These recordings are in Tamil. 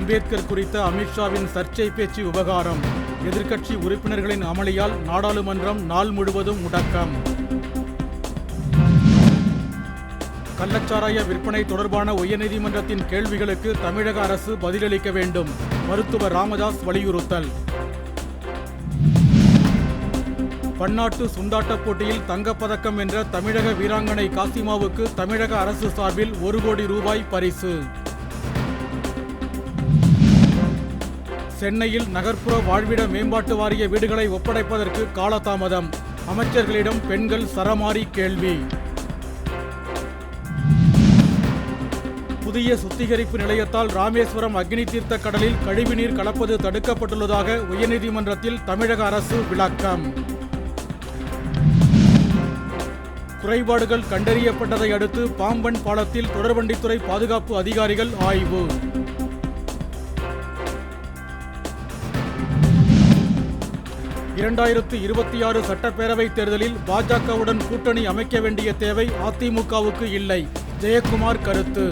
அம்பேத்கர் குறித்த அமித்ஷாவின் சர்ச்சை பேச்சு விவகாரம். எதிர்க்கட்சி உறுப்பினர்களின் அமளியால் நாடாளுமன்றம் நாள் முழுவதும் முடக்கம். கள்ளச்சாராய விற்பனை தொடர்பான உயர்நீதிமன்றத்தின் கேள்விகளுக்கு தமிழக அரசு பதிலளிக்க வேண்டும். மருத்துவர் ராமதாஸ் வலியுறுத்தல். பன்னாட்டு சுண்டாட்டப் போட்டியில் தங்கப்பதக்கம் வென்ற தமிழக வீராங்கனை காசிமாவுக்கு தமிழக அரசு சார்பில் 1 கோடி ரூபாய் பரிசு. சென்னையில் நகர்ப்புற வாழ்விட மேம்பாட்டு வாரிய வீடுகளை ஒப்படைப்பதற்கு காலதாமதம். அமைச்சர்களிடம் பெண்கள் சரமாரி கேள்வி. புதிய சுத்திகரிப்பு நிலையத்தால் ராமேஸ்வரம் அக்னி தீர்த்த கடலில் கழிவுநீர் கலப்பது தடுக்கப்பட்டுள்ளதாக உயர்நீதிமன்றத்தில் தமிழக அரசு விளக்கம். குறைபாடுகள் கண்டறியப்பட்டதை அடுத்து பாம்பன் பாலத்தில் தொடர்வண்டித்துறை பாதுகாப்பு அதிகாரிகள் ஆய்வு. இரண்டாயிரத்து 26 சட்டப்பேரவைத் தேர்தலில் பாஜகவுடன் கூட்டணி அமைக்க வேண்டிய தேவை அதிமுகவுக்கு இல்லை. ஜெயக்குமார் கருத்து.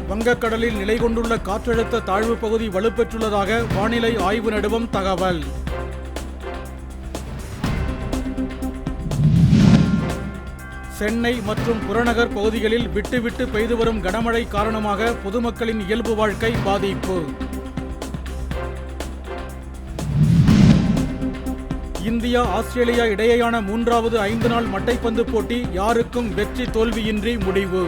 வங்கக்கடலில் நிலை கொண்டுள்ள காற்றழுத்த தாழ்வு பகுதி வலுப்பெற்றுள்ளதாக வானிலை ஆய்வு நடுவம் தகவல். சென்னை மற்றும் புறநகர் பகுதிகளில் விட்டுவிட்டு பெய்து வரும் கனமழை காரணமாக பொதுமக்களின் இயல்பு வாழ்க்கை பாதிப்பு. இந்தியா ஆஸ்திரேலியா இடையேயான 3வது 5 நாள் மட்டைப்பந்து போட்டி யாருக்கும் வெற்றி தோல்வியின்றி முடிவு.